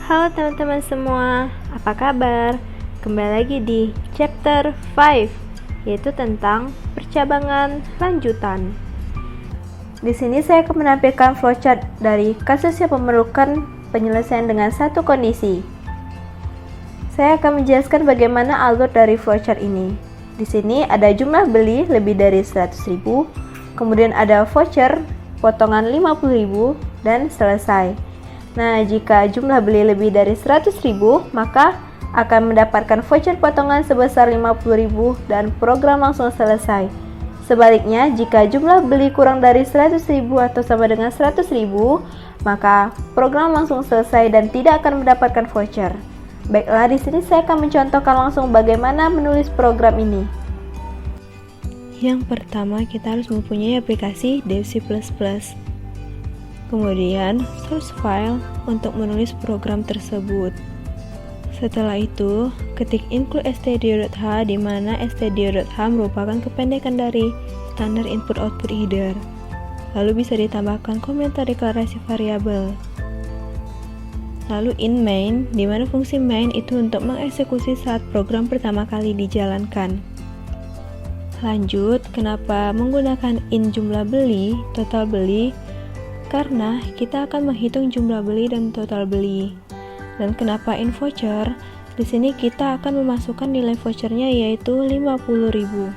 Halo teman-teman semua, apa kabar? Kembali lagi di chapter 5, yaitu tentang percabangan lanjutan. Di sini saya akan menampilkan flowchart dari kasus yang memerlukan penyelesaian dengan satu kondisi. Saya akan menjelaskan bagaimana alur dari flowchart ini. Di sini ada jumlah beli lebih dari 100.000, kemudian ada voucher potongan 50.000 dan selesai. Nah, jika jumlah beli lebih dari 100.000, maka akan mendapatkan voucher potongan sebesar 50.000 dan program langsung selesai. Sebaliknya, jika jumlah beli kurang dari 100.000 atau sama dengan 100.000, maka program langsung selesai dan tidak akan mendapatkan voucher. Baiklah, di sini saya akan mencontohkan langsung bagaimana menulis program ini. Yang pertama, kita harus mempunyai aplikasi DevC++. Kemudian, source file untuk menulis program tersebut. Setelah itu, ketik include stdio.h di mana stdio.h merupakan kependekan dari standar input-output header. Lalu bisa ditambahkan komentar deklarasi variabel. Lalu in main, di mana fungsi main itu untuk mengeksekusi saat program pertama kali dijalankan. Lanjut, kenapa menggunakan in jumlah beli, total beli? Karena kita akan menghitung jumlah beli dan total beli. Dan kenapa in voucher? Di sini kita akan memasukkan nilai vouchernya yaitu 50.000.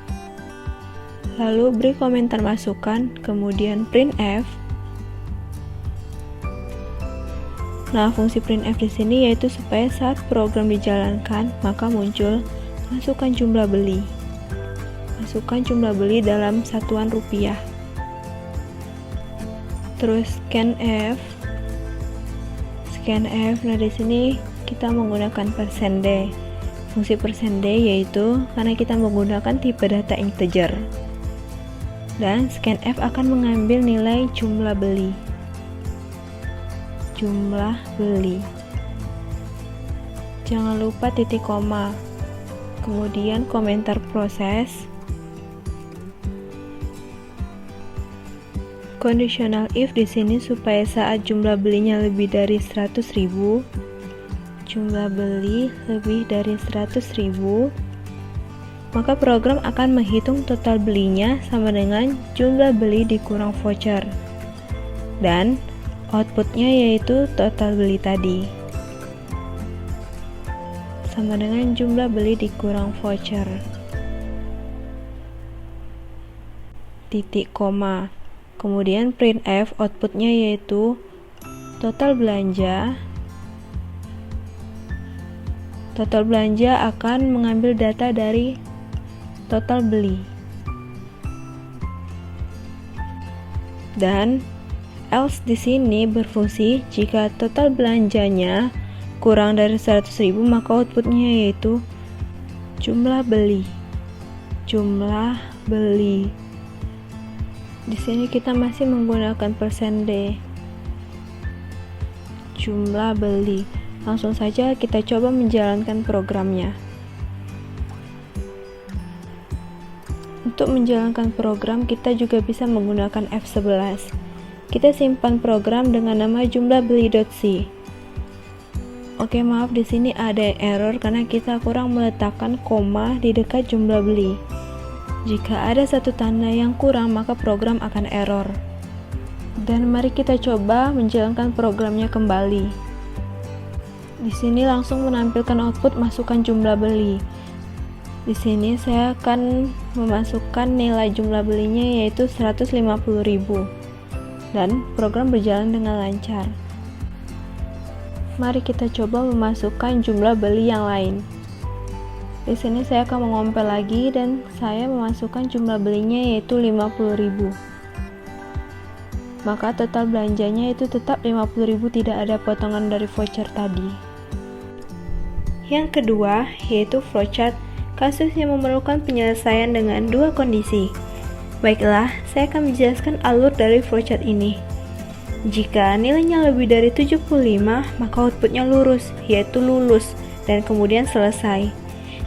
Lalu beri komentar masukan, kemudian printf. Nah, fungsi printf di sini yaitu supaya saat program dijalankan, maka muncul masukkan jumlah beli. Masukkan jumlah beli dalam satuan rupiah. Terus scanf. Nah di sini kita menggunakan %d. Fungsi %d yaitu karena kita menggunakan tipe data integer. Dan scanf akan mengambil nilai jumlah beli. Jumlah beli. Jangan lupa titik koma. Kemudian komentar proses. Conditional if di sini supaya saat jumlah belinya lebih dari 100.000, jumlah beli lebih dari 100.000, maka program akan menghitung total belinya sama dengan jumlah beli dikurang voucher. Dan outputnya yaitu total beli tadi. Sama dengan jumlah beli dikurang voucher. Titik koma. Kemudian printf outputnya yaitu total belanja. Total belanja akan mengambil data dari total beli. Dan else di sini berfungsi jika total belanjanya kurang dari 100.000 maka outputnya yaitu jumlah beli. Jumlah beli. Di sini kita masih menggunakan %d. Jumlah beli. Langsung saja kita coba menjalankan programnya. Untuk menjalankan program kita juga bisa menggunakan F11. Kita simpan program dengan nama jumlah beli.c. Oke, maaf di sini ada error karena kita kurang meletakkan koma di dekat jumlah beli. Jika ada satu tanda yang kurang, maka program akan error. Dan mari kita coba menjalankan programnya kembali. Di sini langsung menampilkan output masukkan jumlah beli. Di sini saya akan memasukkan nilai jumlah belinya yaitu 150.000. Dan program berjalan dengan lancar. Mari kita coba memasukkan jumlah beli yang lain. Di sini saya akan mengompel lagi dan saya memasukkan jumlah belinya yaitu 50.000. Maka total belanjanya itu tetap 50.000, tidak ada potongan dari voucher tadi. Yang kedua yaitu flowchart kasus yang memerlukan penyelesaian dengan dua kondisi. Baiklah, saya akan menjelaskan alur dari flowchart ini. Jika nilainya lebih dari 75, maka outputnya lurus, yaitu lulus, dan kemudian selesai.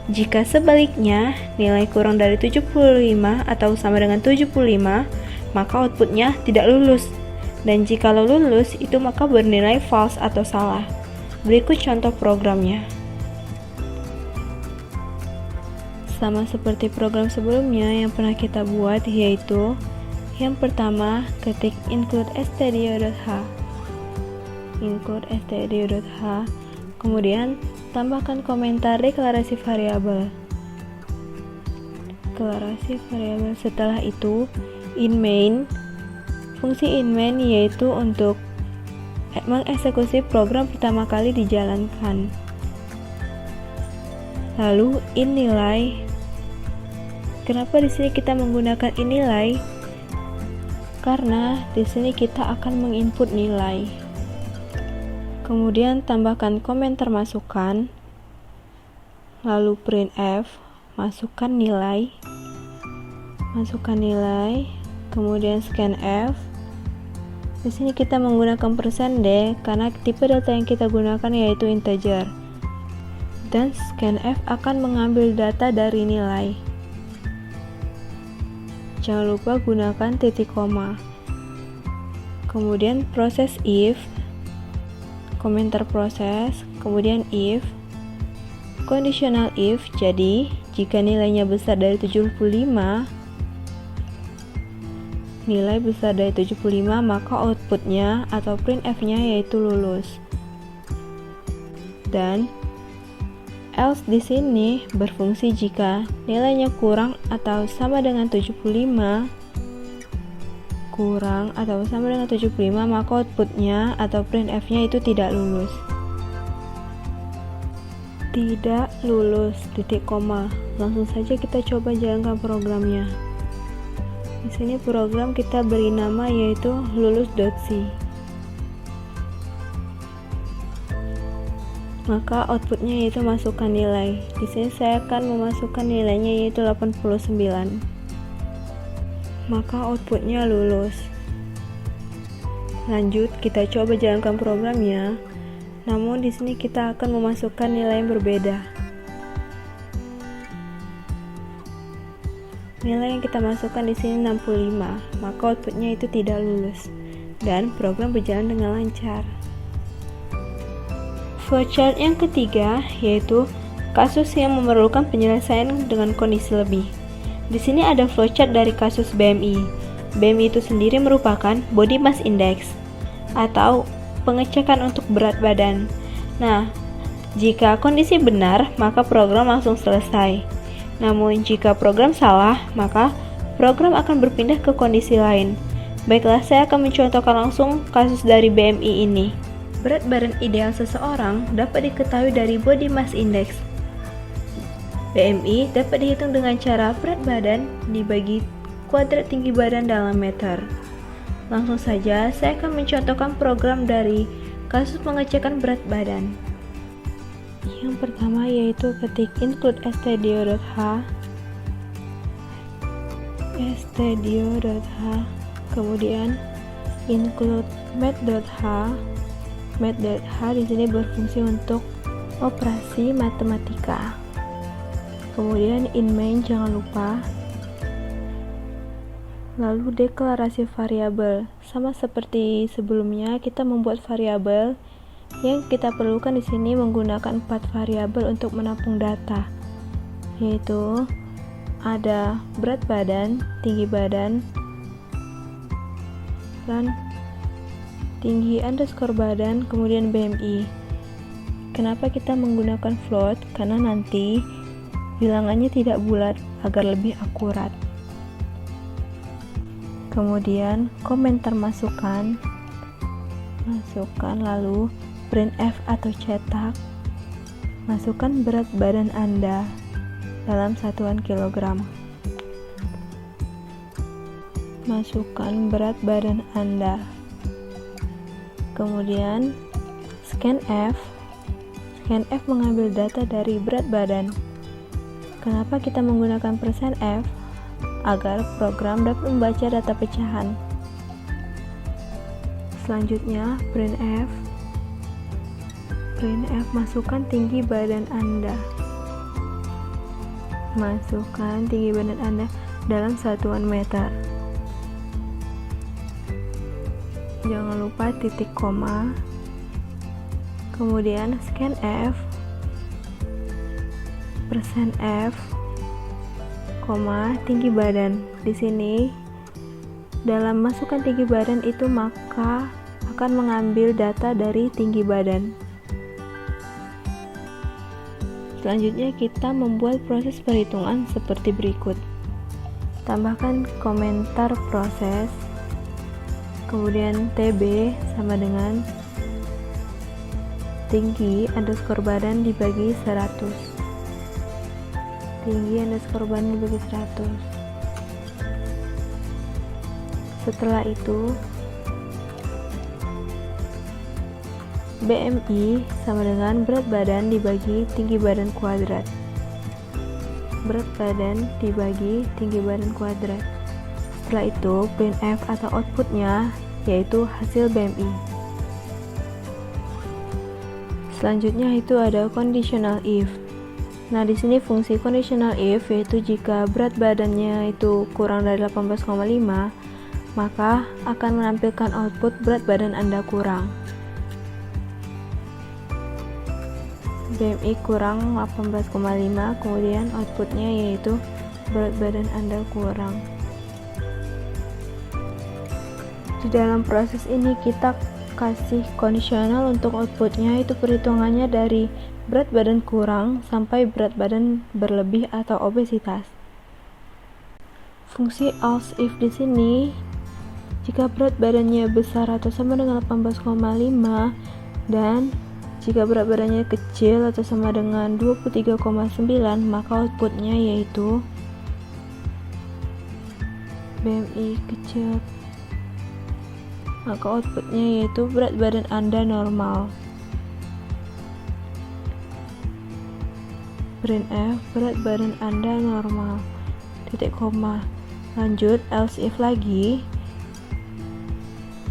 Jika sebaliknya, nilai kurang dari 75 atau sama dengan 75, maka outputnya tidak lulus. Dan jika lulus, itu maka bernilai false atau salah. Berikut contoh programnya. Sama seperti program sebelumnya yang pernah kita buat, yaitu yang pertama, ketik include stdio.h, kemudian tambahkan komentar deklarasi variabel. Setelah itu, in main, fungsi in main yaitu untuk mengeksekusi program pertama kali dijalankan. Lalu in nilai. Kenapa di sini kita menggunakan in nilai? Karena di sini kita akan menginput nilai. Kemudian tambahkan komentar masukan. Lalu printf, masukkan nilai. Kemudian scanf. Di sini kita menggunakan %d karena tipe data yang kita gunakan yaitu integer. Dan scanf akan mengambil data dari nilai. Jangan lupa gunakan titik koma. Kemudian proses if, komentar proses, kemudian if, conditional if. Jadi, jika nilainya besar dari 75, maka outputnya atau printf-nya yaitu lulus. Dan else di sini berfungsi jika nilainya kurang atau sama dengan 75, maka outputnya atau printf-nya itu tidak lulus. Titik koma. Langsung saja kita coba jalankan programnya. Di sini program kita beri nama yaitu lulus.c. Maka outputnya yaitu masukkan nilai. Di sini saya akan memasukkan nilainya yaitu 89. Maka outputnya lulus. Lanjut, kita coba jalankan programnya. Namun di sini kita akan memasukkan nilai yang berbeda. Nilai yang kita masukkan di sini 65, maka outputnya itu tidak lulus. Dan program berjalan dengan lancar. Flowchart yang ketiga yaitu kasus yang memerlukan penyelesaian dengan kondisi lebih. Di sini ada flowchart dari kasus BMI. BMI itu sendiri merupakan body mass index atau pengecekan untuk berat badan. Nah, jika kondisi benar, maka program langsung selesai. Namun jika program salah, maka program akan berpindah ke kondisi lain. Baiklah, saya akan mencontohkan langsung kasus dari BMI ini. Berat badan ideal seseorang dapat diketahui dari body mass index. BMI dapat dihitung dengan cara berat badan dibagi kuadrat tinggi badan dalam meter. Langsung saja saya akan mencontohkan program dari kasus pengecekan berat badan. Yang pertama yaitu ketik include stdio.h, kemudian include math.h. Math.h di sini berfungsi untuk operasi matematika. Kemudian in main jangan lupa. Lalu deklarasi variabel. Sama seperti sebelumnya, kita membuat variabel. Yang kita perlukan di sini menggunakan 4 variabel untuk menampung data, yaitu ada berat badan, tinggi badan, dan tinggi underscore badan, kemudian BMI. Kenapa kita menggunakan float? Karena nanti bilangannya tidak bulat agar lebih akurat. Kemudian komentar masukkan, lalu printf atau cetak, masukkan berat badan Anda dalam satuan kilogram. Masukkan berat badan Anda. Kemudian scanf mengambil data dari berat badan. Kenapa kita menggunakan %f? Agar program dapat membaca data pecahan. Selanjutnya printf masukkan tinggi badan Anda. Masukkan tinggi badan Anda dalam satuan meter. Jangan lupa titik koma. kemudian scanf, %F, tinggi badan. Di sini dalam masukkan tinggi badan itu maka akan mengambil data dari tinggi badan. Selanjutnya kita membuat proses perhitungan seperti berikut. Tambahkan komentar proses, kemudian TB sama dengan tinggi underscore badan dibagi 100. Tinggi underscore badan dibagi 100. Setelah itu BMI sama dengan berat badan dibagi tinggi badan kuadrat. Berat badan dibagi tinggi badan kuadrat. Setelah itu printf atau outputnya yaitu hasil BMI. Selanjutnya itu ada conditional if. Nah, di sini fungsi conditional if yaitu jika berat badannya itu kurang dari 18,5, maka akan menampilkan output berat badan Anda kurang. BMI kurang 18,5, kemudian outputnya yaitu berat badan Anda kurang. Di dalam proses ini kita kasih kondisional untuk outputnya, itu perhitungannya dari berat badan kurang sampai berat badan berlebih atau obesitas. Fungsi else if di sini, jika berat badannya besar atau sama dengan 18,5 dan jika berat badannya kecil atau sama dengan 23,9, maka outputnya yaitu BMI kecil. Maka outputnya yaitu berat badan Anda normal. Printf berat badan Anda normal. Titik koma. Lanjut else if lagi.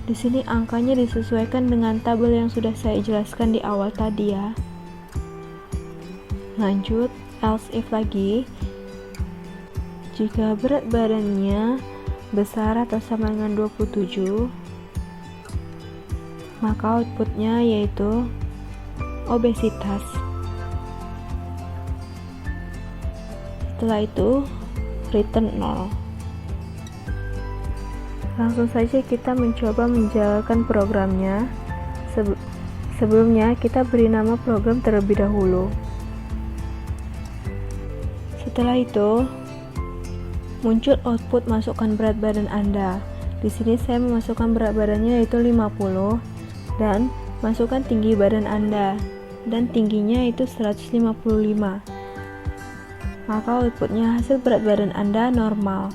Di sini angkanya disesuaikan dengan tabel yang sudah saya jelaskan di awal tadi ya. Lanjut else if lagi. Jika berat badannya besar atau sama dengan 27, maka outputnya yaitu obesitas. Setelah itu return 0. Langsung saja kita mencoba menjalankan programnya. Sebelumnya kita beri nama program terlebih dahulu. Setelah itu muncul output masukkan berat badan Anda. Di sini saya memasukkan berat badannya yaitu 50 dan masukkan tinggi badan Anda dan tingginya itu 155. Maka outputnya hasil berat badan Anda normal.